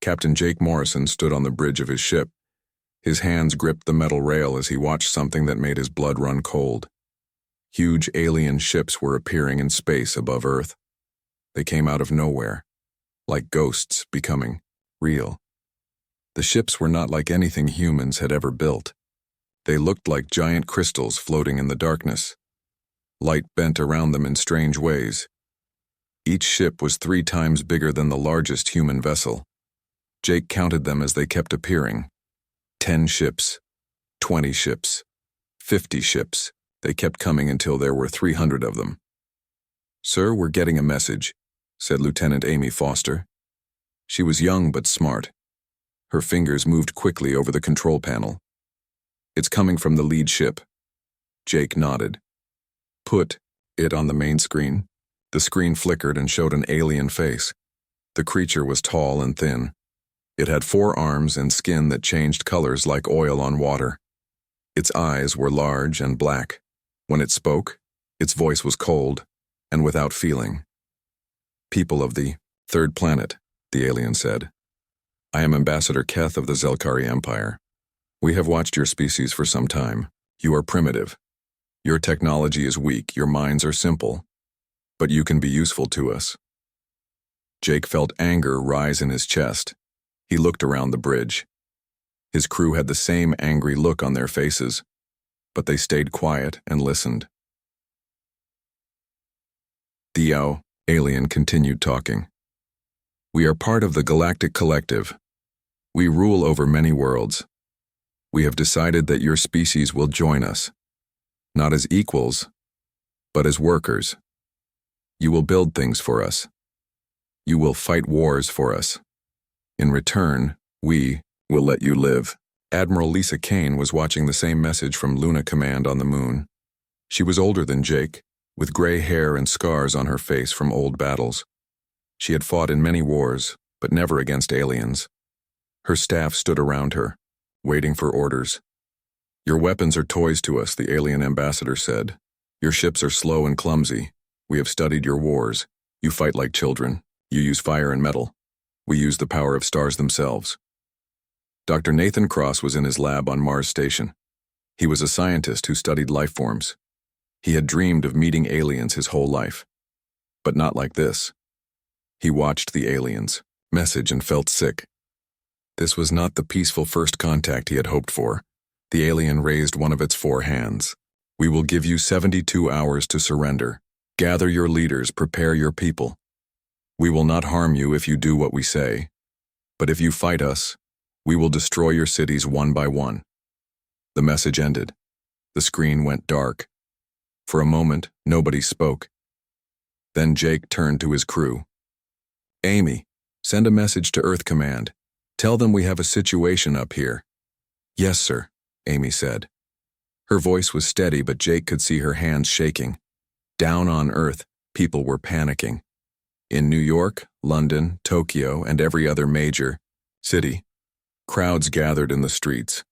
Captain Jake Morrison stood on the bridge of his ship. His hands gripped the metal rail as he watched something that made his blood run cold. Huge alien ships were appearing in space above Earth. They came out of nowhere, like ghosts becoming real. The ships were not like anything humans had ever built. They looked like giant crystals floating in the darkness. Light bent around them in strange ways. Each ship was 3 times bigger than the largest human vessel. Jake counted them as they kept appearing. 10 ships, 20 ships, 50 ships. They kept coming until there were 300 of them. "Sir, we're getting a message," said Lieutenant Amy Foster. She was young but smart. Her fingers moved quickly over the control panel. "It's coming from the lead ship." Jake nodded. "Put it on the main screen." The screen flickered and showed an alien face. The creature was tall and thin. It had 4 arms and skin that changed colors like oil on water. Its eyes were large and black. When it spoke, its voice was cold and without feeling. "People of the 3rd planet," the alien said. "I am Ambassador Keth of the Zelkari Empire. We have watched your species for some time. You are primitive. Your technology is weak, your minds are simple. But you can be useful to us." Jake felt anger rise in his chest. He looked around the bridge. His crew had the same angry look on their faces, but they stayed quiet and listened. "The alien continued talking. "We are part of the Galactic Collective. We rule over many worlds. We have decided that your species will join us, not as equals, but as workers. You will build things for us. You will fight wars for us. In return, we will let you live." Admiral Lisa Kane was watching the same message from Luna Command on the moon. She was older than Jake, with gray hair and scars on her face from old battles. She had fought in many wars, but never against aliens. Her staff stood around her, waiting for orders. "Your weapons are toys to us," the alien ambassador said. "Your ships are slow and clumsy. We have studied your wars. You fight like children. You use fire and metal. We use the power of stars themselves." Dr. Nathan Cross was in his lab on Mars Station. He was a scientist who studied life forms. He had dreamed of meeting aliens his whole life. But not like this. He watched the aliens' message and felt sick. This was not the peaceful first contact he had hoped for. The alien raised one of its 4 hands. "We will give you 72 hours to surrender. Gather your leaders, prepare your people. We will not harm you if you do what we say. But if you fight us, we will destroy your cities one by one." The message ended. The screen went dark. For a moment, nobody spoke. Then Jake turned to his crew. "Amy, send a message to Earth Command. Tell them we have a situation up here." "Yes, sir," Amy said. Her voice was steady, but Jake could see her hands shaking. Down on Earth, people were panicking. In New York, London, Tokyo, and every other major city, crowds gathered in the streets.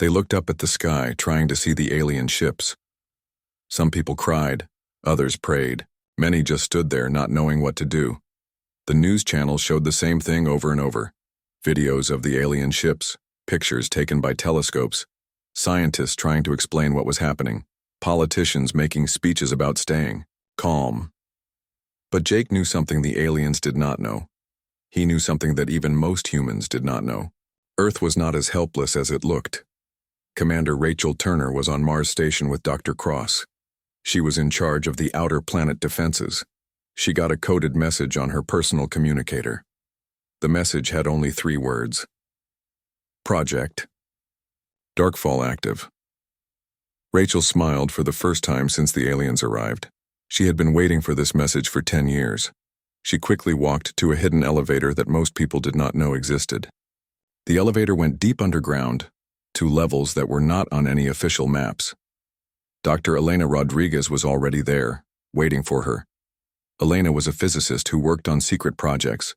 They looked up at the sky, trying to see the alien ships. Some people cried, others prayed. Many just stood there, not knowing what to do. The news channels showed the same thing over and over. Videos of the alien ships, pictures taken by telescopes, scientists trying to explain what was happening, politicians making speeches about staying calm. But Jake knew something the aliens did not know. He knew something that even most humans did not know. Earth was not as helpless as it looked. Commander Rachel Turner was on Mars Station with Dr. Cross. She was in charge of the outer planet defenses. She got a coded message on her personal communicator. The message had only 3 words. Project. Darkfall active. Rachel smiled for the first time since the aliens arrived. She had been waiting for this message for 10 years. She quickly walked to a hidden elevator that most people did not know existed. The elevator went deep underground, to levels that were not on any official maps. Dr. Elena Rodriguez was already there, waiting for her. Elena was a physicist who worked on secret projects.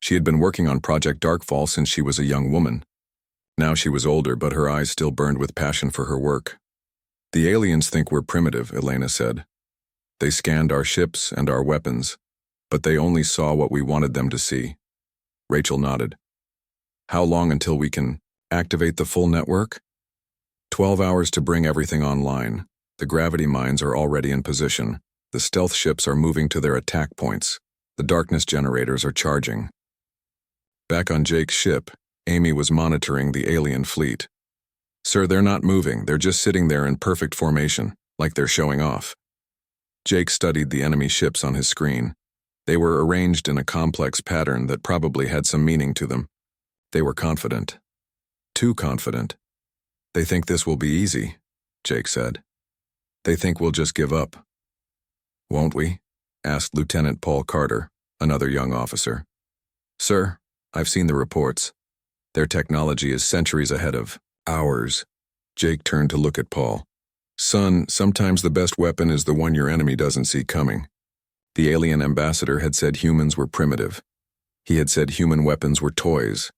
She had been working on Project Darkfall since she was a young woman. Now she was older, but her eyes still burned with passion for her work. "The aliens think we're primitive," Elena said. "They scanned our ships and our weapons, but they only saw what we wanted them to see." Rachel nodded. How long until we can activate the full network? 12 hours to bring everything online. The gravity mines are already in position. The stealth ships are moving to their attack points. The darkness generators are charging. Back on Jake's ship, Amy was monitoring the alien fleet. Sir, they're not moving. They're just sitting there in perfect formation, like they're showing off. Jake studied the enemy ships on his screen. They were arranged in a complex pattern that probably had some meaning to them. They were confident. Too confident. They think this will be easy, Jake said. They think we'll just give up. Won't we? Asked Lieutenant Paul Carter, another young officer. Sir, I've seen the reports. Their technology is centuries ahead of ours. Jake turned to look at Paul. Son, sometimes the best weapon is the one your enemy doesn't see coming. The alien ambassador had said humans were primitive. He had said human weapons were toys.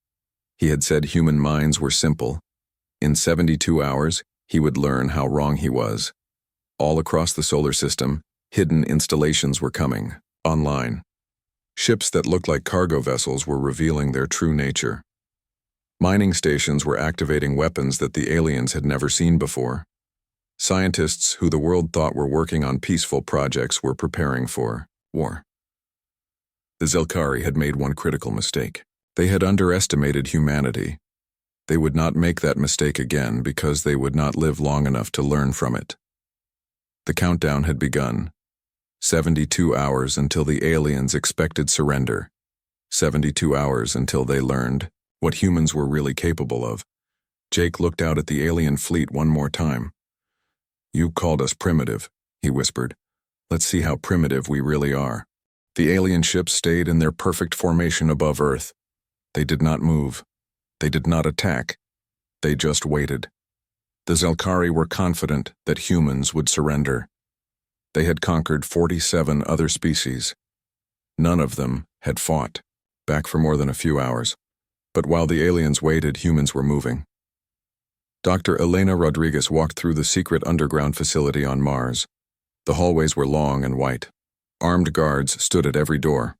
He had said human minds were simple. In 72 hours, he would learn how wrong he was. All across the solar system, hidden installations were coming, online. Ships that looked like cargo vessels were revealing their true nature. Mining stations were activating weapons that the aliens had never seen before. Scientists who the world thought were working on peaceful projects were preparing for war. The Zelkari had made one critical mistake. They had underestimated humanity. They would not make that mistake again because they would not live long enough to learn from it. The countdown had begun. 72 hours until the aliens expected surrender. 72 hours until they learned what humans were really capable of. Jake looked out at the alien fleet one more time. You called us primitive, he whispered. Let's see how primitive we really are. The alien ships stayed in their perfect formation above Earth. They did not move. They did not attack. They just waited. The Zelkari were confident that humans would surrender. They had conquered 47 other species. None of them had fought, back for more than a few hours. But while the aliens waited, humans were moving. Dr. Elena Rodriguez walked through the secret underground facility on Mars. The hallways were long and white. Armed guards stood at every door.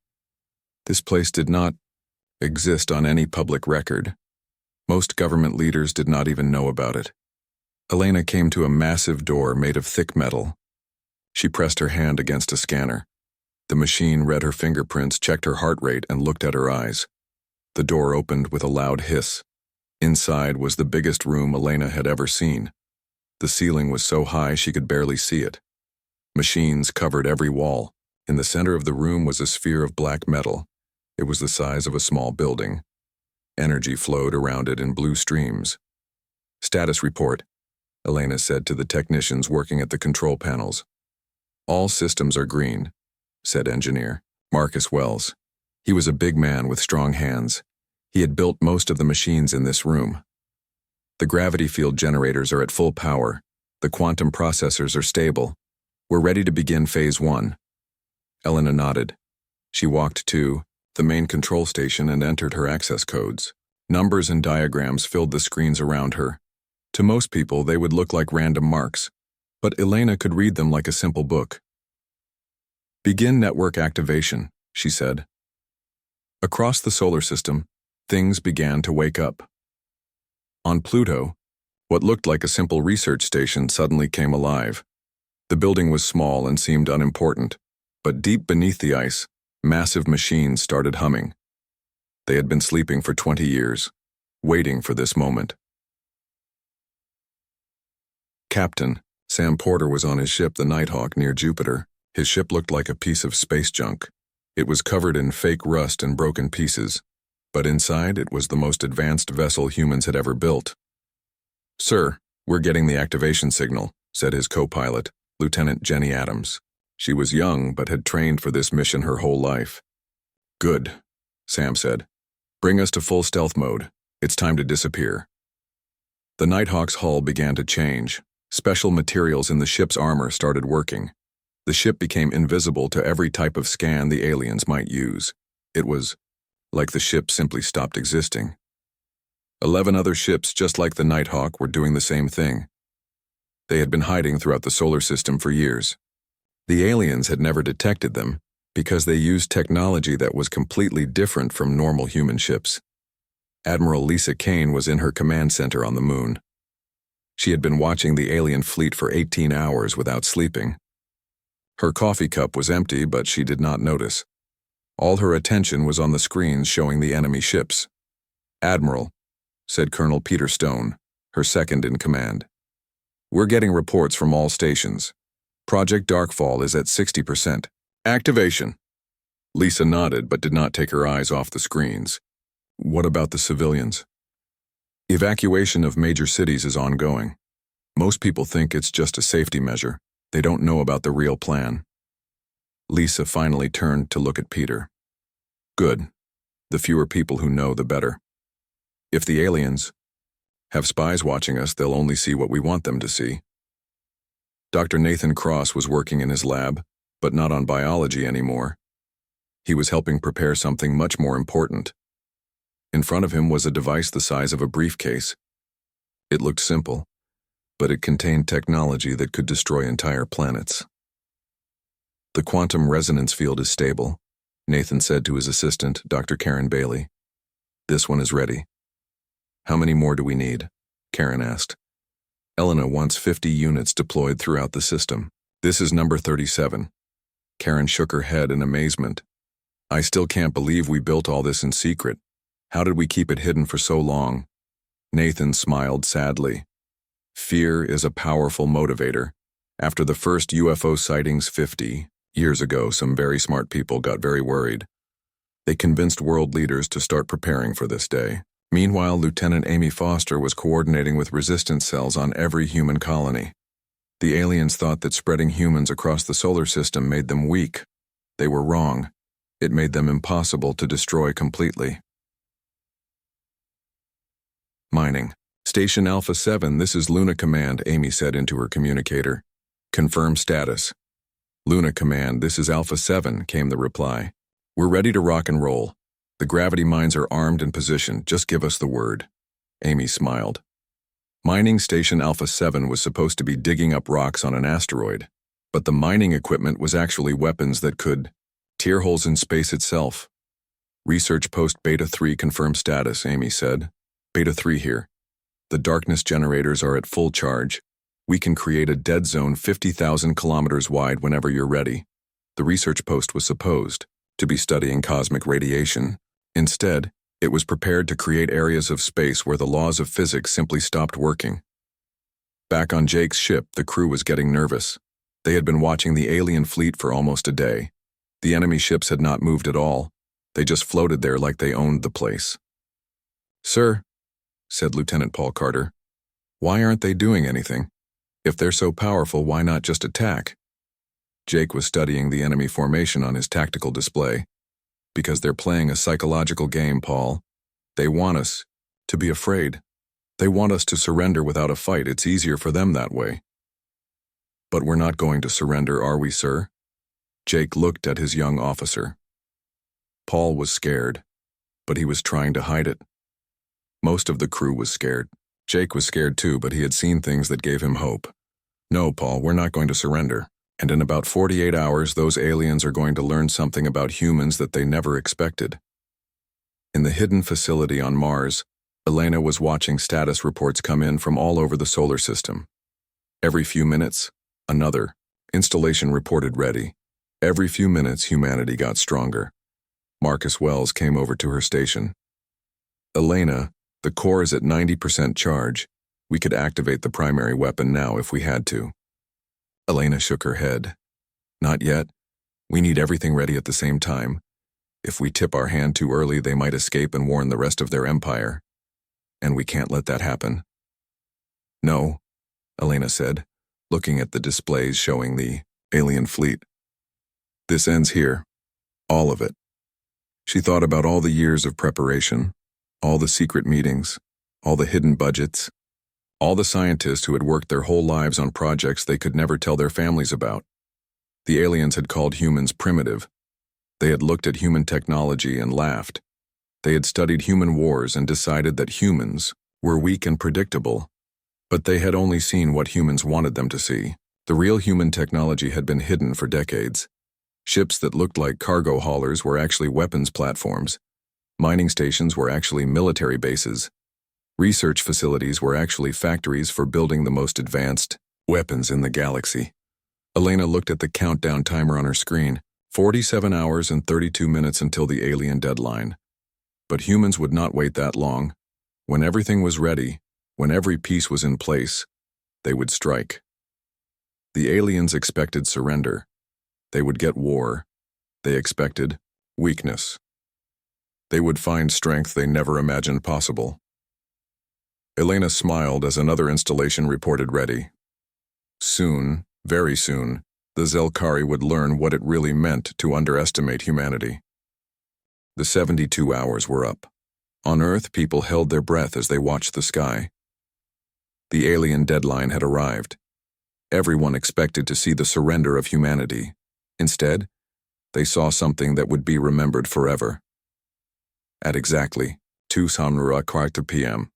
This place did not exist on any public record. Most government leaders did not even know about it. Elena came to a massive door made of thick metal. She pressed her hand against a scanner. The machine read her fingerprints, checked her heart rate, and looked at her eyes. The door opened with a loud hiss. Inside was the biggest room Elena had ever seen. The ceiling was so high she could barely see it. Machines covered every wall. In the center of the room was a sphere of black metal. It was the size of a small building. Energy flowed around it in blue streams. Status report, Elena said to the technicians working at the control panels. All systems are green, said engineer Marcus Wells. He was a big man with strong hands. He had built most of the machines in this room. The gravity field generators are at full power. The quantum processors are stable. We're ready to begin phase 1. Elena nodded. She walked to the main control station and entered her access codes. Numbers and diagrams filled the screens around her. To most people, they would look like random marks, but Elena could read them like a simple book. Begin network activation, she said. Across the solar system, things began to wake up. On Pluto, what looked like a simple research station suddenly came alive. The building was small and seemed unimportant, but deep beneath the ice, massive machines started humming. They had been sleeping for 20 years, waiting for this moment. Captain Sam Porter was on his ship, the Nighthawk, near Jupiter. His ship looked like a piece of space junk. It was covered in fake rust and broken pieces, but inside it was the most advanced vessel humans had ever built. Sir, we're getting the activation signal, said his co-pilot, Lieutenant Jenny Adams. She was young but had trained for this mission her whole life. Good, Sam said. Bring us to full stealth mode. It's time to disappear. The Nighthawk's hull began to change. Special materials in the ship's armor started working. The ship became invisible to every type of scan the aliens might use. It was like the ship simply stopped existing. 11 other ships just like the Nighthawk were doing the same thing. They had been hiding throughout the solar system for years. The aliens had never detected them because they used technology that was completely different from normal human ships. Admiral Lisa Kane was in her command center on the moon. She had been watching the alien fleet for 18 hours without sleeping. Her coffee cup was empty, but she did not notice. All her attention was on the screens showing the enemy ships. "Admiral," said Colonel Peter Stone, her second in command. "We're getting reports from all stations. Project Darkfall is at 60%. Activation." Lisa nodded but did not take her eyes off the screens. "What about the civilians?" "Evacuation of major cities is ongoing. Most people think it's just a safety measure. They don't know about the real plan." Lisa finally turned to look at Peter. "Good. The fewer people who know, the better. If the aliens have spies watching us, they'll only see what we want them to see." Dr. Nathan Cross was working in his lab, but not on biology anymore. He was helping prepare something much more important. In front of him was a device the size of a briefcase. It looked simple, but it contained technology that could destroy entire planets. "The quantum resonance field is stable," Nathan said to his assistant, Dr. Karen Bailey. "This one is ready." "How many more do we need?" Karen asked. "Elena wants 50 units deployed throughout the system. This is number 37. Karen shook her head in amazement. "I still can't believe we built all this in secret. How did we keep it hidden for so long?" Nathan smiled sadly. "Fear is a powerful motivator. After the first UFO sightings 50 years ago, some very smart people got very worried. They convinced world leaders to start preparing for this day. Meanwhile, Lieutenant Amy Foster was coordinating with resistance cells on every human colony. The aliens thought that spreading humans across the solar system made them weak. They were wrong. It made them impossible to destroy completely." Mining. "Station Alpha 7, this is Luna Command," Amy said into her communicator. "Confirm status." "Luna Command, this is Alpha 7, came the reply. "We're ready to rock and roll. The gravity mines are armed and positioned. Just give us the word." Amy smiled. Mining Station Alpha 7 was supposed to be digging up rocks on an asteroid, but the mining equipment was actually weapons that could tear holes in space itself. "Research Post Beta 3 confirmed status," Amy said. "Beta 3 here. The darkness generators are at full charge. We can create a dead zone 50,000 kilometers wide whenever you're ready." The research post was supposed to be studying cosmic radiation. Instead, it was prepared to create areas of space where the laws of physics simply stopped working. Back on Jake's ship, the crew was getting nervous. They had been watching the alien fleet for almost a day. The enemy ships had not moved at all. They just floated there like they owned the place. "Sir," said Lieutenant Paul Carter, "why aren't they doing anything? If they're so powerful, why not just attack?" Jake was studying the enemy formation on his tactical display. "Because they're playing a psychological game, Paul. They want us to be afraid. They want us to surrender without a fight. It's easier for them that way." "But we're not going to surrender, are we, sir?" Jake looked at his young officer. Paul was scared, but he was trying to hide it. Most of the crew was scared. Jake was scared too, but he had seen things that gave him hope. "No, Paul, we're not going to surrender. And in about 48 hours, those aliens are going to learn something about humans that they never expected." In the hidden facility on Mars, Elena was watching status reports come in from all over the solar system. Every few minutes, another installation reported ready. Every few minutes, humanity got stronger. Marcus Wells came over to her station. "Elena, the core is at 90% charge. We could activate the primary weapon now if we had to." Elena shook her head. "Not yet. We need everything ready at the same time. If we tip our hand too early, they might escape and warn the rest of their empire. And we can't let that happen." "No," Elena said, looking at the displays showing the alien fleet. "This ends here. All of it." She thought about all the years of preparation, all the secret meetings, all the hidden budgets, all the scientists who had worked their whole lives on projects they could never tell their families about. The aliens had called humans primitive. They had looked at human technology and laughed. They had studied human wars and decided that humans were weak and predictable. But they had only seen what humans wanted them to see. The real human technology had been hidden for decades. Ships that looked like cargo haulers were actually weapons platforms. Mining stations were actually military bases. Research facilities were actually factories for building the most advanced weapons in the galaxy. Elena looked at the countdown timer on her screen. 47 hours and 32 minutes until the alien deadline. But humans would not wait that long. When everything was ready, when every piece was in place, they would strike. The aliens expected surrender. They would get war. They expected weakness. They would find strength they never imagined possible. Elena smiled as another installation reported ready. Soon, very soon, the Zelkari would learn what it really meant to underestimate humanity. The 72 hours were up. On Earth, people held their breath as they watched the sky. The alien deadline had arrived. Everyone expected to see the surrender of humanity. Instead, they saw something that would be remembered forever. At exactly 2:00 p.m.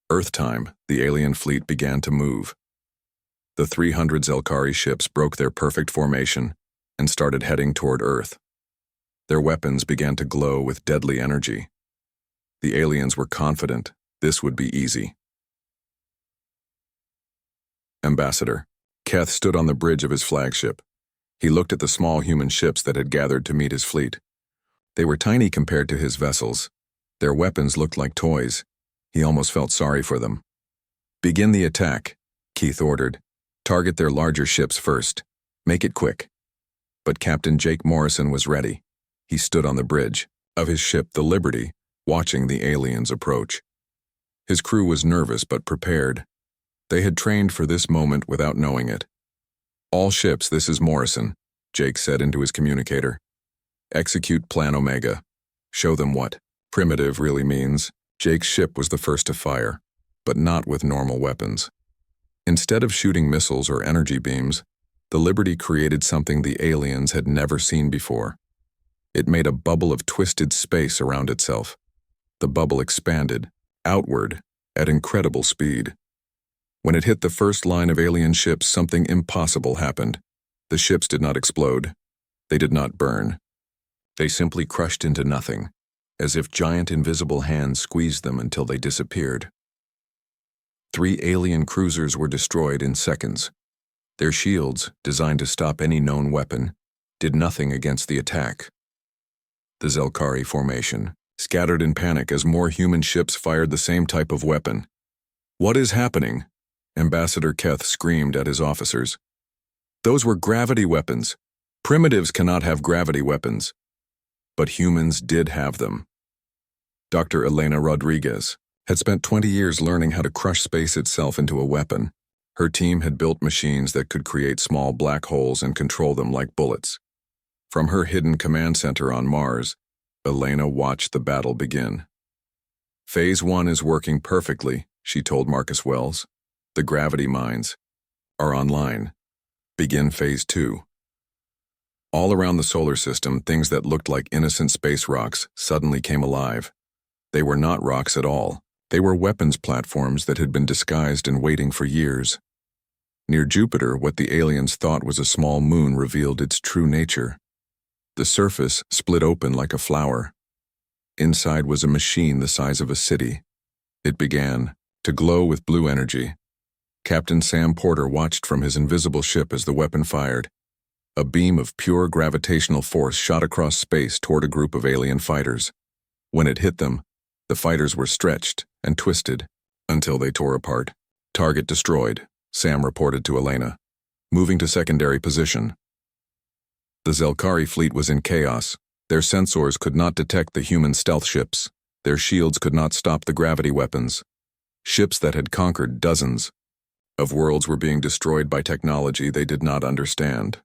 Earth time, the alien fleet began to move. The 300 Zelkari ships broke their perfect formation and started heading toward Earth. Their weapons began to glow with deadly energy. The aliens were confident this would be easy. Ambassador Keth stood on the bridge of his flagship. He looked at the small human ships that had gathered to meet his fleet. They were tiny compared to his vessels. Their weapons looked like toys. He almost felt sorry for them. "Begin the attack," Keith ordered. "Target their larger ships first. Make it quick." But Captain Jake Morrison was ready. He stood on the bridge of his ship, the Liberty, watching the aliens approach. His crew was nervous but prepared. They had trained for this moment without knowing it. "All ships, this is Morrison," Jake said into his communicator. "Execute Plan Omega. Show them what primitive really means." Jake's ship was the first to fire, but not with normal weapons. Instead of shooting missiles or energy beams, the Liberty created something the aliens had never seen before. It made a bubble of twisted space around itself. The bubble expanded, outward, at incredible speed. When it hit the first line of alien ships, something impossible happened. The ships did not explode. They did not burn. They simply crushed into nothing, as if giant invisible hands squeezed them until they disappeared. 3 alien cruisers were destroyed in seconds. Their shields, designed to stop any known weapon, did nothing against the attack. The Zelkari formation scattered in panic as more human ships fired the same type of weapon. "What is happening?" Ambassador Keth screamed at his officers. "Those were gravity weapons. Primitives cannot have gravity weapons." But humans did have them. Dr. Elena Rodriguez had spent 20 years learning how to crush space itself into a weapon. Her team had built machines that could create small black holes and control them like bullets. From her hidden command center on Mars, Elena watched the battle begin. "Phase 1 is working perfectly," she told Marcus Wells. "The gravity mines are online. Begin Phase 2. All around the solar system, things that looked like innocent space rocks suddenly came alive. They were not rocks at all. They were weapons platforms that had been disguised and waiting for years. Near Jupiter, what the aliens thought was a small moon revealed its true nature. The surface split open like a flower. Inside was a machine the size of a city. It began to glow with blue energy. Captain Sam Porter watched from his invisible ship as the weapon fired. A beam of pure gravitational force shot across space toward a group of alien fighters. When it hit them, the fighters were stretched and twisted until they tore apart. "Target destroyed," Sam reported to Elena. "Moving to secondary position." The Zelkari fleet was in chaos. Their sensors could not detect the human stealth ships. Their shields could not stop the gravity weapons. Ships that had conquered dozens of worlds were being destroyed by technology they did not understand.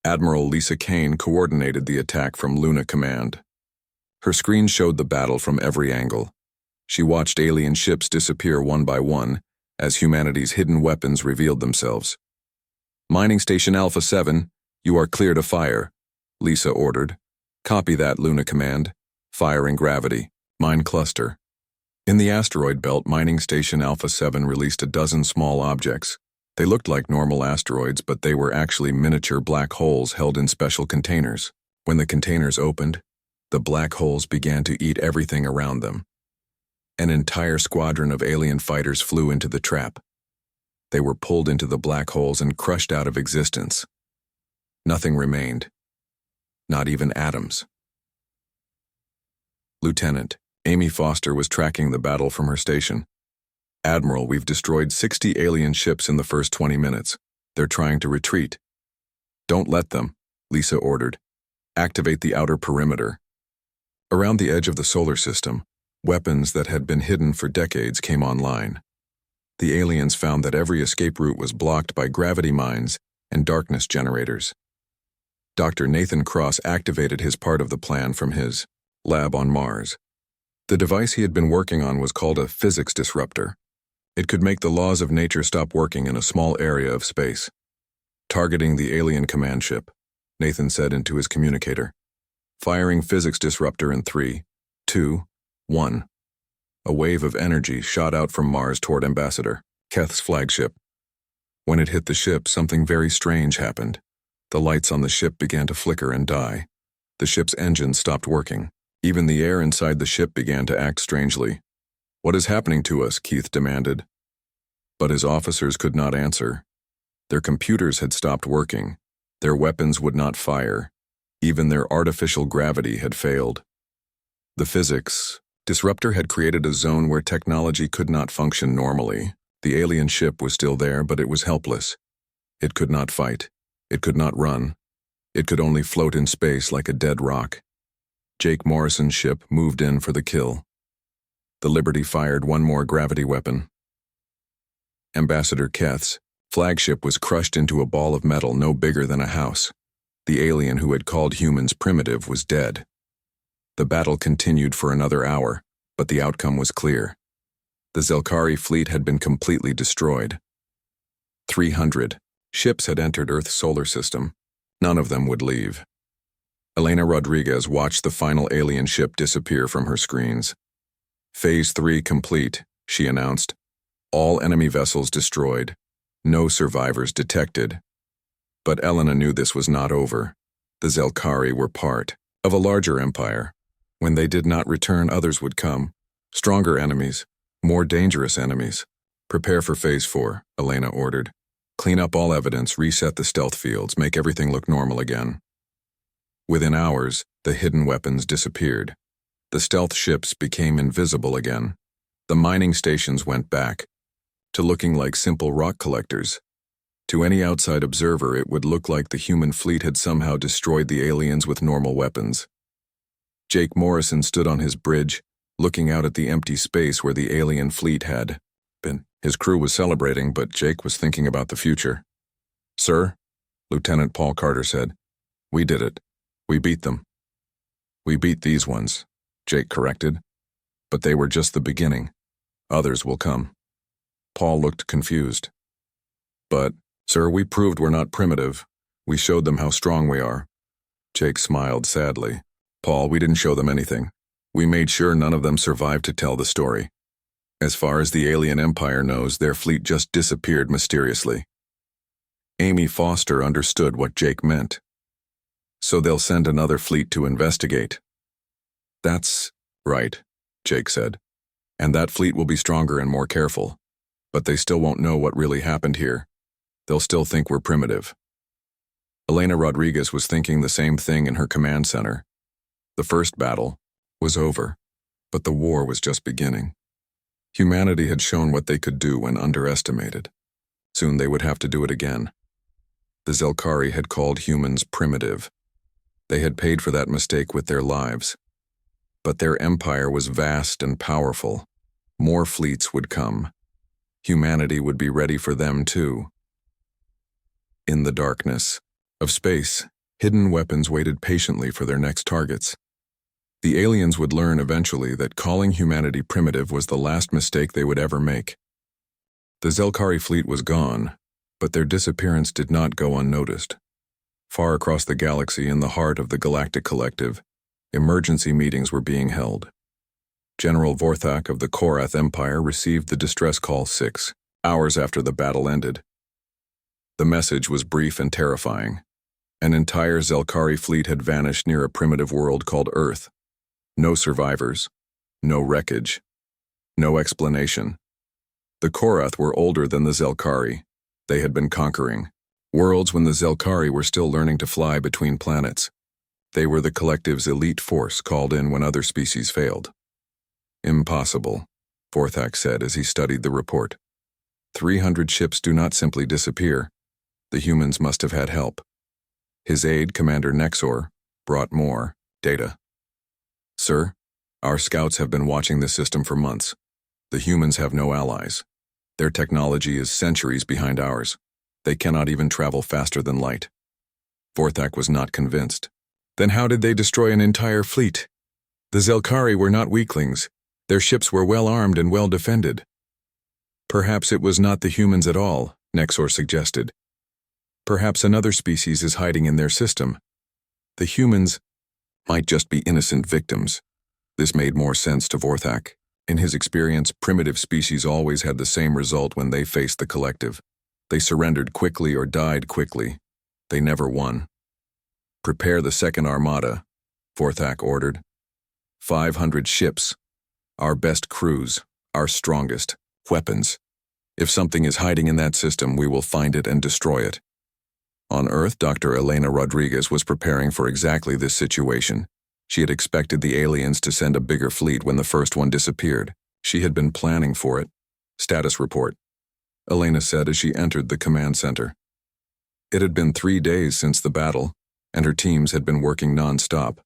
Admiral Lisa Kane coordinated the attack from Luna Command. Her screen showed the battle from every angle. She watched alien ships disappear one by one as humanity's hidden weapons revealed themselves. "Mining Station Alpha 7, you are clear to fire," Lisa ordered. "Copy that, Luna Command. Firing gravity. Mine cluster." In the asteroid belt, Mining Station Alpha 7 released a dozen small objects. They looked like normal asteroids, but they were actually miniature black holes held in special containers. When the containers opened, The black holes began to eat everything around them. An entire squadron of alien fighters flew into the trap. They were pulled into the black holes and crushed out of existence. Nothing remained. Not even atoms. Lieutenant Amy Foster was tracking the battle from her station. Admiral, we've destroyed 60 alien ships in the first 20 minutes. They're trying to retreat. Don't let them, Lisa ordered. Activate the outer perimeter. Around the edge of the solar system, weapons that had been hidden for decades came online. The aliens found that every escape route was blocked by gravity mines and darkness generators. Dr. Nathan Cross activated his part of the plan from his lab on Mars. The device he had been working on was called a physics disruptor. It could make the laws of nature stop working in a small area of space. Targeting the alien command ship, Nathan said into his communicator. Firing physics disruptor in 3, 2, 1. A wave of energy shot out from Mars toward Ambassador Keth's flagship. When it hit the ship, something very strange happened. The lights on the ship began to flicker and die. The ship's engines stopped working. Even the air inside the ship began to act strangely. What is happening to us? Keith demanded. But his officers could not answer. Their computers had stopped working. Their weapons would not fire. Even their artificial gravity had failed. The physics disruptor had created a zone where technology could not function normally. The alien ship was still there, but it was helpless. It could not fight. It could not run. It could only float in space like a dead rock. Jake Morrison's ship moved in for the kill. The Liberty fired one more gravity weapon. Ambassador Keth's flagship was crushed into a ball of metal no bigger than a house. The alien who had called humans primitive was dead. The battle continued for another hour, but the outcome was clear. The Zelkari fleet had been completely destroyed. 300 ships had entered Earth's solar system. None of them would leave. Elena Rodriguez watched the final alien ship disappear from her screens. Phase 3 complete, she announced. All enemy vessels destroyed. No survivors detected. But Elena knew this was not over. The Zelkari were part of a larger empire. When they did not return, others would come. Stronger enemies, more dangerous enemies. Prepare for Phase 4, Elena ordered. Clean up all evidence, reset the stealth fields, make everything look normal again. Within hours, the hidden weapons disappeared. The stealth ships became invisible again. The mining stations went back to looking like simple rock collectors. To any outside observer, it would look like the human fleet had somehow destroyed the aliens with normal weapons. Jake Morrison stood on his bridge, looking out at the empty space where the alien fleet had been. His crew was celebrating, but Jake was thinking about the future. Sir, Lieutenant Paul Carter said, we did it. We beat them. We beat these ones, Jake corrected. But they were just the beginning. Others will come. Paul looked confused. But, sir, we proved we're not primitive. We showed them how strong we are. Jake smiled sadly. Paul, we didn't show them anything. We made sure none of them survived to tell the story. As far as the alien empire knows, their fleet just disappeared mysteriously. Amy Foster understood what Jake meant. So they'll send another fleet to investigate. That's right, Jake said. And that fleet will be stronger and more careful. But they still won't know what really happened here. They'll still think we're primitive. Elena Rodriguez was thinking the same thing in her command center. The first battle was over, but the war was just beginning. Humanity had shown what they could do when underestimated. Soon they would have to do it again. The Zelkari had called humans primitive. They had paid for that mistake with their lives. But their empire was vast and powerful. More fleets would come. Humanity would be ready for them too. In the darkness of space, hidden weapons waited patiently for their next targets. The aliens would learn eventually that calling humanity primitive was the last mistake they would ever make. The Zelkari fleet was gone, but their disappearance did not go unnoticed. Far across the galaxy, in the heart of the Galactic Collective, emergency meetings were being held. General Vorthak of the Korath Empire received the distress call 6 hours after the battle ended. The message was brief and terrifying. An entire Zelkari fleet had vanished near a primitive world called Earth. No survivors. No wreckage. No explanation. The Korath were older than the Zelkari. They had been conquering worlds when the Zelkari were still learning to fly between planets. They were the collective's elite force called in when other species failed. Impossible, Vorthak said as he studied the report. 300 ships do not simply disappear. The humans must have had help. His aide, Commander Nexor, brought more data. Sir, our scouts have been watching this system for months. The humans have no allies. Their technology is centuries behind ours. They cannot even travel faster than light. Vorthak was not convinced. Then how did they destroy an entire fleet? The Zelkari were not weaklings. Their ships were well armed and well defended. Perhaps it was not the humans at all, Nexor suggested. Perhaps another species is hiding in their system. The humans might just be innocent victims. This made more sense to Vorthak. In his experience, primitive species always had the same result when they faced the collective. They surrendered quickly or died quickly. They never won. Prepare the second armada, Vorthak ordered. 500 ships. Our best crews, our strongest weapons. If something is hiding in that system, we will find it and destroy it. On Earth, Dr. Elena Rodriguez was preparing for exactly this situation. She had expected the aliens to send a bigger fleet when the first one disappeared. She had been planning for it. Status report, Elena said as she entered the command center. It had been 3 days since the battle, and her teams had been working non-stop.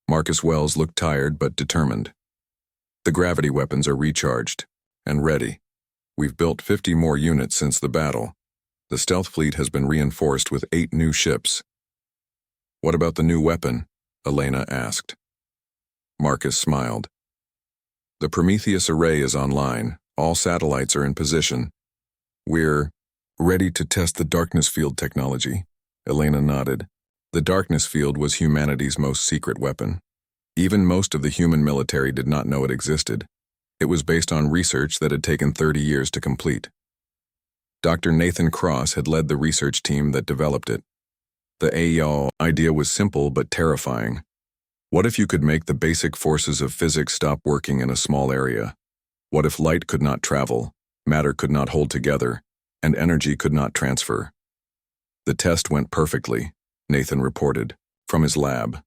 Marcus Wells looked tired but determined. The gravity weapons are recharged and ready. We've built 50 more units since the battle. The stealth fleet has been reinforced with 8 new ships. What about the new weapon? Elena asked. Marcus smiled. The Prometheus array is online. All satellites are in position. We're ready to test the darkness field technology. Elena nodded. The darkness field was humanity's most secret weapon. Even most of the human military did not know it existed. It was based on research that had taken 30 years to complete. Dr. Nathan Cross had led the research team that developed it. The AEO idea was simple but terrifying. What if you could make the basic forces of physics stop working in a small area? What if light could not travel, matter could not hold together, and energy could not transfer? The test went perfectly, Nathan reported, from his lab.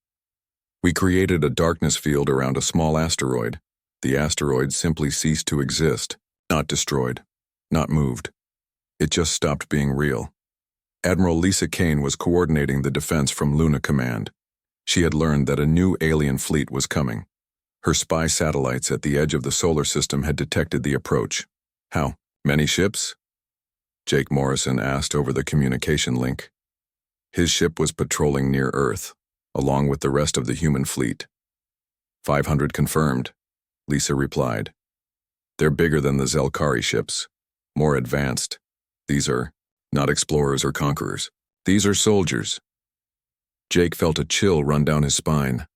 We created a darkness field around a small asteroid. The asteroid simply ceased to exist, not destroyed, not moved. It just stopped being real. Admiral Lisa Kane was coordinating the defense from Luna Command. She had learned that a new alien fleet was coming. Her spy satellites at the edge of the solar system had detected the approach. How many ships? Jake Morrison asked over the communication link. His ship was patrolling near Earth, along with the rest of the human fleet. 500 confirmed, Lisa replied. They're bigger than the Zelkari ships, more advanced. These are not explorers or conquerors. These are soldiers. Jake felt a chill run down his spine.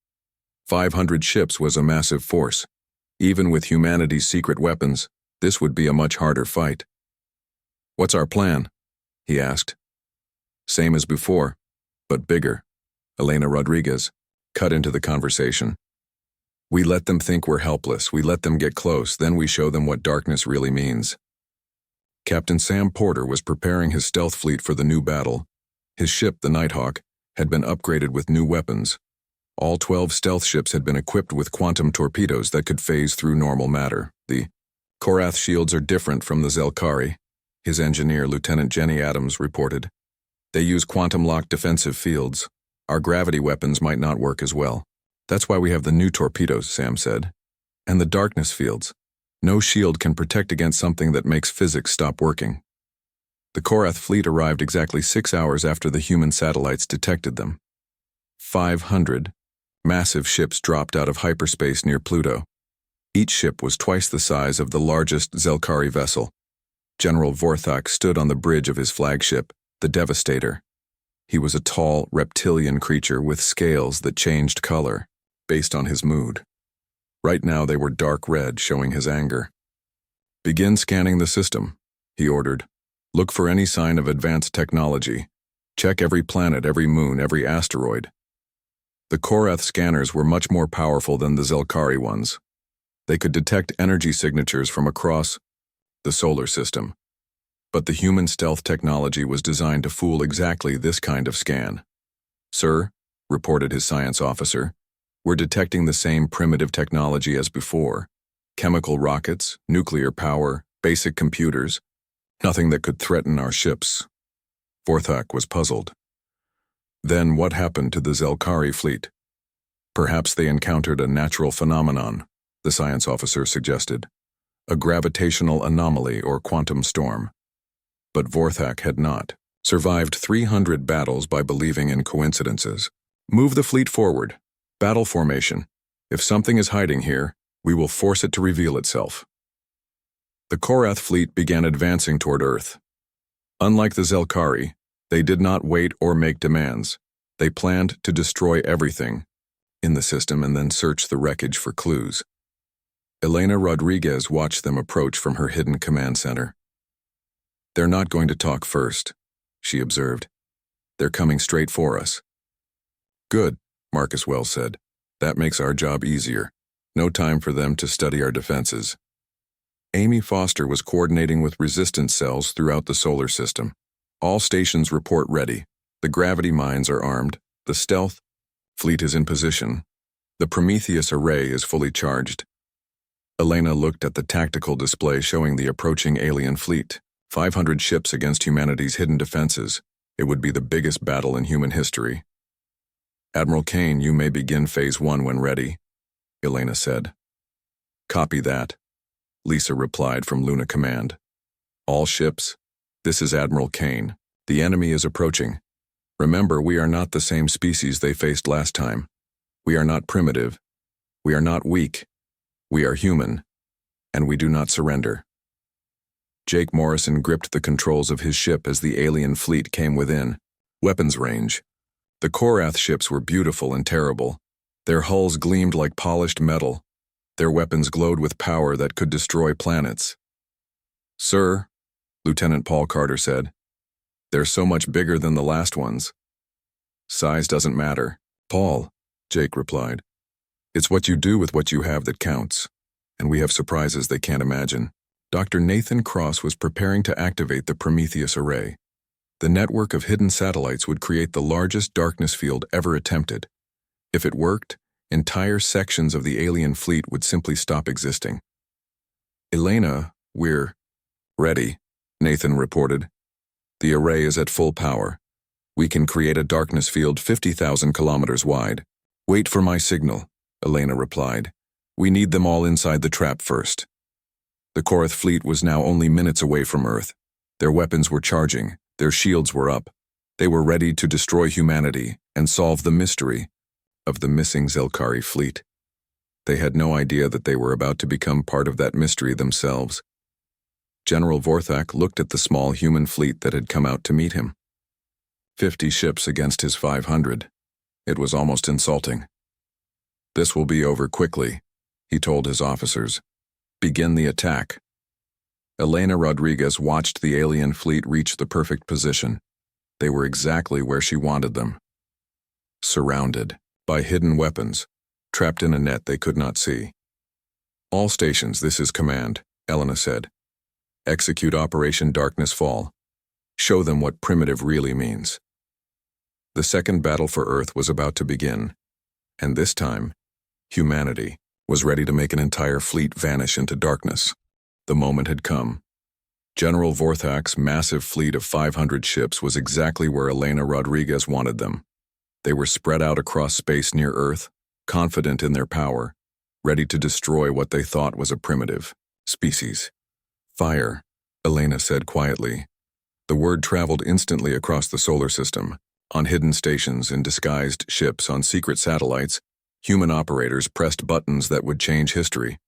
500 ships was a massive force. Even with humanity's secret weapons, this would be a much harder fight. What's our plan? He asked. Same as before, but bigger. Elena Rodriguez cut into the conversation. We let them think we're helpless. We let them get close. Then we show them what darkness really means. Captain Sam Porter was preparing his stealth fleet for the new battle. His ship, the Nighthawk, had been upgraded with new weapons. All 12 stealth ships had been equipped with quantum torpedoes that could phase through normal matter. The Korath shields are different from the Zelkari, his engineer, Lieutenant Jenny Adams, reported. They use quantum-locked defensive fields. Our gravity weapons might not work as well. That's why we have the new torpedoes, Sam said. And the darkness fields. No shield can protect against something that makes physics stop working. The Korath fleet arrived exactly 6 hours after the human satellites detected them. 500 massive ships dropped out of hyperspace near Pluto. Each ship was twice the size of the largest Zelkari vessel. General Vorthak stood on the bridge of his flagship, the Devastator. He was a tall, reptilian creature with scales that changed color, based on his mood. Right now they were dark red, showing his anger. Begin scanning the system, he ordered. Look for any sign of advanced technology. Check every planet, every moon, every asteroid. The Korath scanners were much more powerful than the Zelkari ones. They could detect energy signatures from across the solar system. But the human stealth technology was designed to fool exactly this kind of scan. "Sir," reported his science officer, "we're detecting the same primitive technology as before. Chemical rockets, nuclear power, basic computers. Nothing that could threaten our ships." Vorthak was puzzled. Then what happened to the Zelkari fleet? Perhaps they encountered a natural phenomenon, the science officer suggested. A gravitational anomaly or quantum storm. But Vorthak had not survived 300 battles by believing in coincidences. "Move the fleet forward. Battle formation. If something is hiding here, we will force it to reveal itself." The Korath fleet began advancing toward Earth. Unlike the Zelkari, they did not wait or make demands. They planned to destroy everything in the system and then search the wreckage for clues. Elena Rodriguez watched them approach from her hidden command center. "They're not going to talk first," she observed. "They're coming straight for us." "Good," Marcus Wells said. "That makes our job easier. No time for them to study our defenses." Amy Foster was coordinating with resistance cells throughout the solar system. "All stations report ready. The gravity mines are armed. The stealth fleet is in position. The Prometheus array is fully charged." Elena looked at the tactical display showing the approaching alien fleet. 500 ships against humanity's hidden defenses. It would be the biggest battle in human history. "Admiral Kane, you may begin Phase 1 when ready," Elena said. "Copy that," Lisa replied from Luna Command. "All ships, this is Admiral Kane. The enemy is approaching. Remember, we are not the same species they faced last time. We are not primitive. We are not weak. We are human, and we do not surrender." Jake Morrison gripped the controls of his ship as the alien fleet came within weapons range. The Korath ships were beautiful and terrible. Their hulls gleamed like polished metal. Their weapons glowed with power that could destroy planets. "Sir," Lieutenant Paul Carter said, "they're so much bigger than the last ones." "Size doesn't matter, Paul," Jake replied. "It's what you do with what you have that counts, and we have surprises they can't imagine." Dr. Nathan Cross was preparing to activate the Prometheus array. The network of hidden satellites would create the largest darkness field ever attempted. If it worked, entire sections of the alien fleet would simply stop existing. "Elena, we're ready," Nathan reported. "The array is at full power. We can create a darkness field 50,000 kilometers wide." "Wait for my signal," Elena replied. "We need them all inside the trap first." The Korath fleet was now only minutes away from Earth. Their weapons were charging, their shields were up. They were ready to destroy humanity and solve the mystery of the missing Zelkari fleet. They had no idea that they were about to become part of that mystery themselves. General Vorthak looked at the small human fleet that had come out to meet him. 50 ships against his 500. It was almost insulting. "This will be over quickly," he told his officers. "Begin the attack." Elena Rodriguez watched the alien fleet reach the perfect position. They were exactly where she wanted them. Surrounded by hidden weapons, trapped in a net they could not see. "All stations, this is command," Elena said. "Execute Operation Darkness Fall. Show them what primitive really means." The second battle for Earth was about to begin, and this time, humanity was ready to make an entire fleet vanish into darkness. The moment had come. General Vorthak's massive fleet of 500 ships was exactly where Elena Rodriguez wanted them. They were spread out across space near Earth, confident in their power, ready to destroy what they thought was a primitive species. "Fire," Elena said quietly. The word traveled instantly across the solar system. On hidden stations, in disguised ships, on secret satellites, human operators pressed buttons that would change history.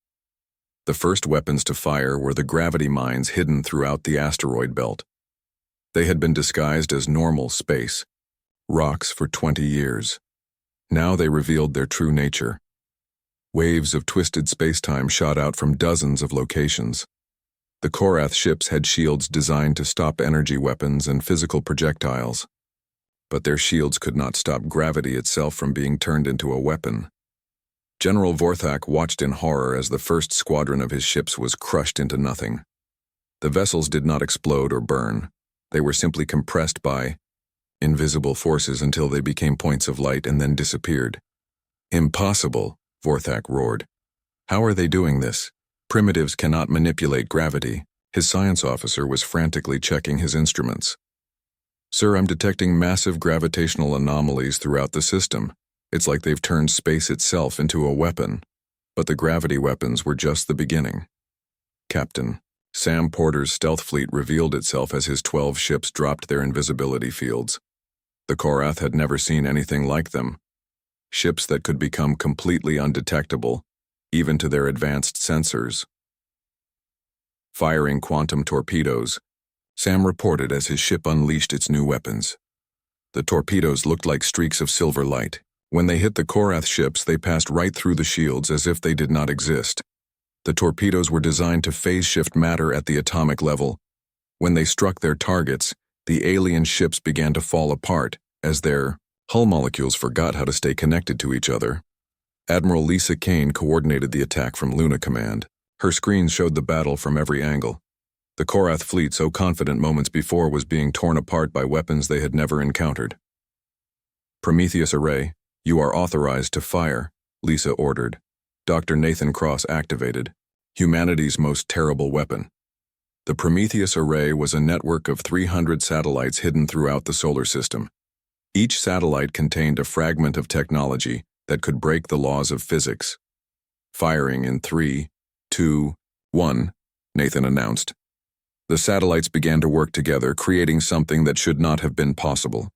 The first weapons to fire were the gravity mines hidden throughout the asteroid belt. They had been disguised as normal space rocks for 20 years. Now they revealed their true nature. Waves of twisted space-time shot out from dozens of locations. The Korath ships had shields designed to stop energy weapons and physical projectiles. but their shields could not stop gravity itself from being turned into a weapon. General Vorthak watched in horror as the first squadron of his ships was crushed into nothing. The vessels did not explode or burn. They were simply compressed by invisible forces until they became points of light and then disappeared. Impossible, Vorthak roared. How are they doing this? Primitives cannot manipulate gravity. His science officer was frantically checking his instruments. Sir, I'm detecting massive gravitational anomalies throughout the system. It's like they've turned space itself into a weapon. But the gravity weapons were just the beginning. Captain, Sam Porter's stealth fleet revealed itself as his 12 ships dropped their invisibility fields. The Korath had never seen anything like them. Ships that could become completely undetectable, even to their advanced sensors. Firing quantum torpedoes, Sam reported as his ship unleashed its new weapons. The torpedoes looked like streaks of silver light. When they hit the Korath ships, they passed right through the shields as if they did not exist. The torpedoes were designed to phase-shift matter at the atomic level. When they struck their targets, the alien ships began to fall apart as their hull molecules forgot how to stay connected to each other. Admiral Lisa Kane coordinated the attack from Luna Command. Her screens showed the battle from every angle. The Korath fleet, so confident moments before, was being torn apart by weapons they had never encountered. Prometheus Array, you are authorized to fire, Lisa ordered. Dr. Nathan Cross activated. Humanity's most terrible weapon. The Prometheus Array was a network of 300 satellites hidden throughout the solar system. Each satellite contained a fragment of technology that could break the laws of physics. Firing in 3, 2, 1, Nathan announced. The satellites began to work together, creating something that should not have been possible.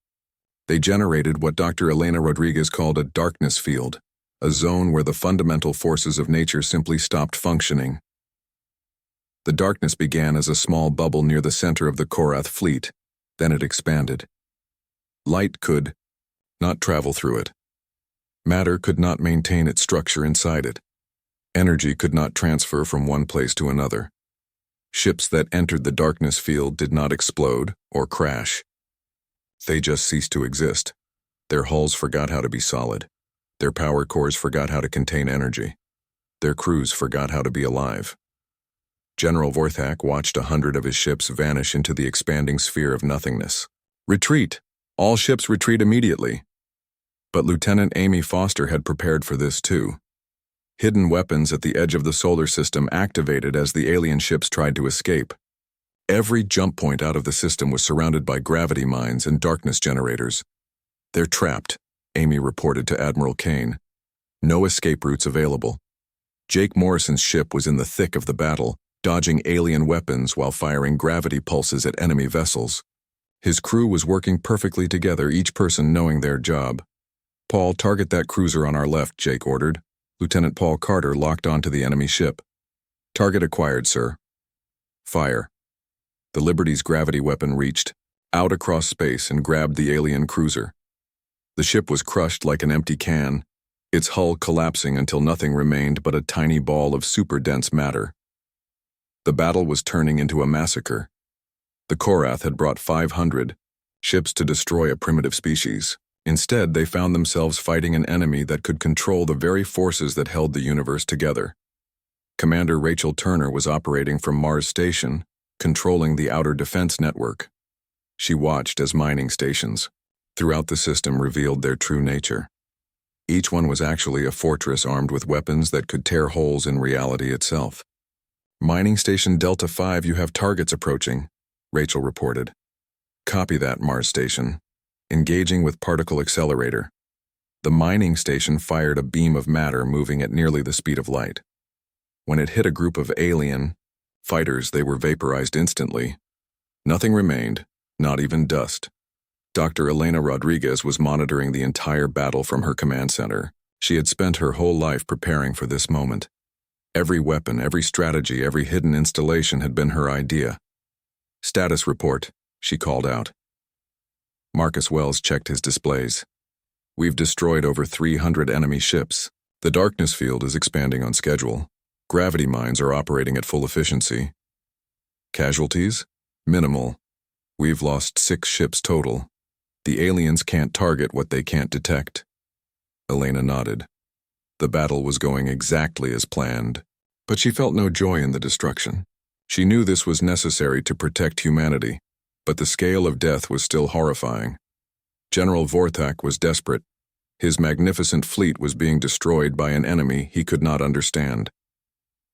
They generated what Dr. Elena Rodriguez called a darkness field, a zone where the fundamental forces of nature simply stopped functioning. The darkness began as a small bubble near the center of the Korath fleet. Then it expanded. Light could not travel through it. Matter could not maintain its structure inside it. Energy could not transfer from one place to another. Ships that entered the darkness field did not explode or crash. They just ceased to exist. Their hulls forgot how to be solid. Their power cores forgot how to contain energy. Their crews forgot how to be alive. General Vorthak watched 100 of his ships vanish into the expanding sphere of nothingness. Retreat! All ships retreat immediately. But Lieutenant Amy Foster had prepared for this too. Hidden weapons at the edge of the solar system activated as the alien ships tried to escape. Every jump point out of the system was surrounded by gravity mines and darkness generators. They're trapped, Amy reported to Admiral Kane. No escape routes available. Jake Morrison's ship was in the thick of the battle, dodging alien weapons while firing gravity pulses at enemy vessels. His crew was working perfectly together, each person knowing their job. Paul, target that cruiser on our left, Jake ordered. Lieutenant Paul Carter locked onto the enemy ship. Target acquired, sir. Fire. The Liberty's gravity weapon reached out across space and grabbed the alien cruiser. The ship was crushed like an empty can, its hull collapsing until nothing remained but a tiny ball of super-dense matter. The battle was turning into a massacre. The Korath had brought 500 ships to destroy a primitive species. Instead, they found themselves fighting an enemy that could control the very forces that held the universe together. Commander Rachel Turner was operating from Mars Station, controlling the outer defense network. She watched as mining stations throughout the system revealed their true nature. Each one was actually a fortress armed with weapons that could tear holes in reality itself. Mining Station Delta 5, you have targets approaching, Rachel reported. Copy that, Mars Station. Engaging with particle accelerator. The mining station fired a beam of matter moving at nearly the speed of light. When it hit a group of alien fighters, they were vaporized instantly. Nothing remained, not even dust. Dr. Elena Rodriguez was monitoring the entire battle from her command center. She had spent her whole life preparing for this moment. Every weapon, every strategy, every hidden installation had been her idea. Status report, she called out. Marcus Wells checked his displays. We've destroyed over 300 enemy ships. The darkness field is expanding on schedule. Gravity mines are operating at full efficiency. Casualties? Minimal. We've lost 6 ships total. The aliens can't target what they can't detect. Elena nodded. The battle was going exactly as planned, but she felt no joy in the destruction. She knew this was necessary to protect humanity, but the scale of death was still horrifying. General Vorthak was desperate. His magnificent fleet was being destroyed by an enemy he could not understand.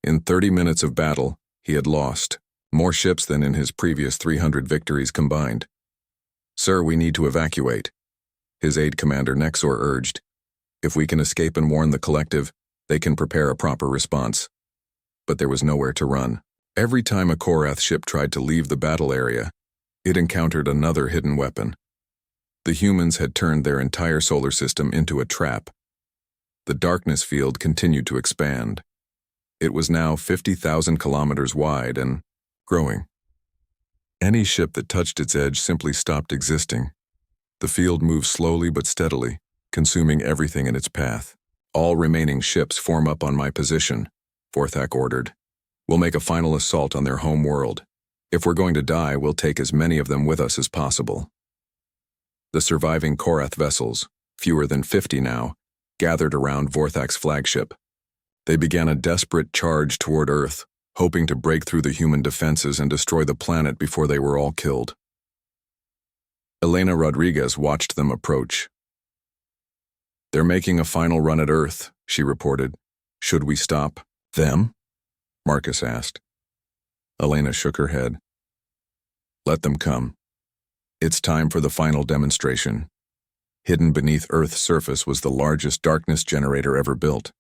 In 30 minutes of battle, he had lost more ships than in his previous 300 victories combined. "Sir, we need to evacuate," his aide commander Nexor urged. "If we can escape and warn the collective, they can prepare a proper response." But there was nowhere to run. Every time a Korath ship tried to leave the battle area, it encountered another hidden weapon. The humans had turned their entire solar system into a trap. The darkness field continued to expand. It was now 50,000 kilometers wide and growing. Any ship that touched its edge simply stopped existing. The field moved slowly but steadily, consuming everything in its path. "All remaining ships form up on my position," Vorthak ordered. "We'll make a final assault on their home world. If we're going to die, we'll take as many of them with us as possible." The surviving Korath vessels, fewer than 50 now, gathered around Vorthak's flagship. They began a desperate charge toward Earth, hoping to break through the human defenses and destroy the planet before they were all killed. Elena Rodriguez watched them approach. "They're making a final run at Earth," she reported. "Should we stop them?" Marcus asked. Elena shook her head. "Let them come. It's time for the final demonstration." Hidden beneath Earth's surface was the largest darkness generator ever built.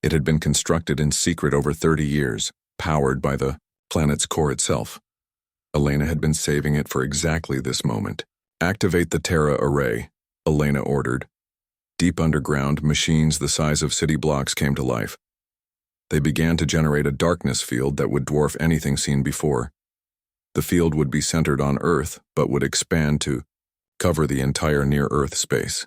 It had been constructed in secret over 30 years, powered by the planet's core itself. Elena had been saving it for exactly this moment. "Activate the Terra array," Elena ordered. Deep underground, machines the size of city blocks came to life. They began to generate a darkness field that would dwarf anything seen before. The field would be centered on Earth, but would expand to cover the entire near-Earth space.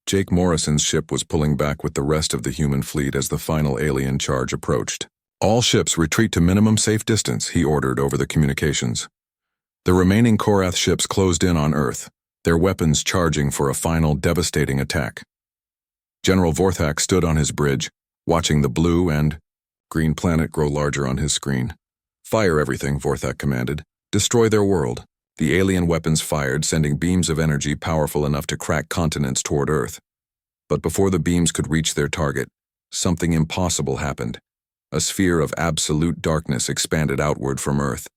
Jake Morrison's ship was pulling back with the rest of the human fleet as the final alien charge approached. "All ships retreat to minimum safe distance," he ordered over the communications. The remaining Korath ships closed in on Earth, their weapons charging for a final devastating attack. General Vorthak stood on his bridge, watching the blue and green planet grow larger on his screen. "Fire everything," Vorthak commanded. "Destroy their world." The alien weapons fired, sending beams of energy powerful enough to crack continents toward Earth. But before the beams could reach their target, something impossible happened. A sphere of absolute darkness expanded outward from Earth.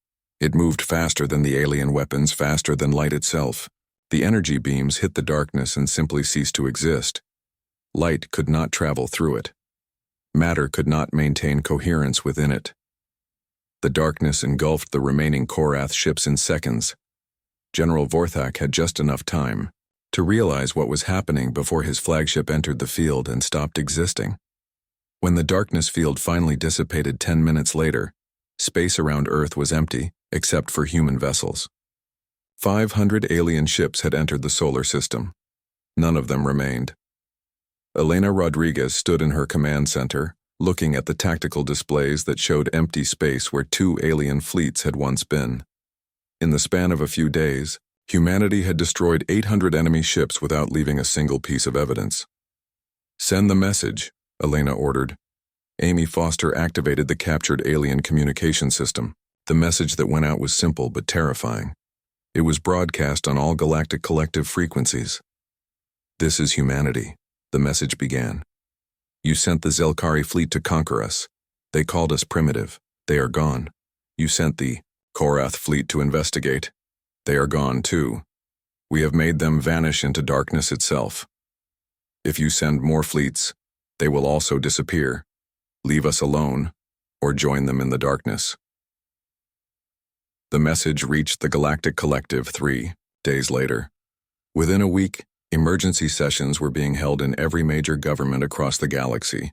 It moved faster than the alien weapons, faster than light itself. The energy beams hit the darkness and simply ceased to exist. Light could not travel through it. Matter could not maintain coherence within it. The darkness engulfed the remaining Korath ships in seconds. General Vorthak had just enough time to realize what was happening before his flagship entered the field and stopped existing. When the darkness field finally dissipated 10 minutes later, space around Earth was empty, except for human vessels. 500 alien ships had entered the solar system. None of them remained. Elena Rodriguez stood in her command center, looking at the tactical displays that showed empty space where 2 alien fleets had once been. In the span of a few days, humanity had destroyed 800 enemy ships without leaving a single piece of evidence. "Send the message," Elena ordered. Amy Foster activated the captured alien communication system. The message that went out was simple but terrifying. It was broadcast on all galactic collective frequencies. "This is humanity," the message began. "You sent the Zelkari fleet to conquer us. They called us primitive. They are gone. You sent the Korath fleet to investigate. They are gone too. We have made them vanish into darkness itself. If you send more fleets, they will also disappear. Leave us alone, or join them in the darkness." The message reached the Galactic Collective 3 days later. Within a week, emergency sessions were being held in every major government across the galaxy.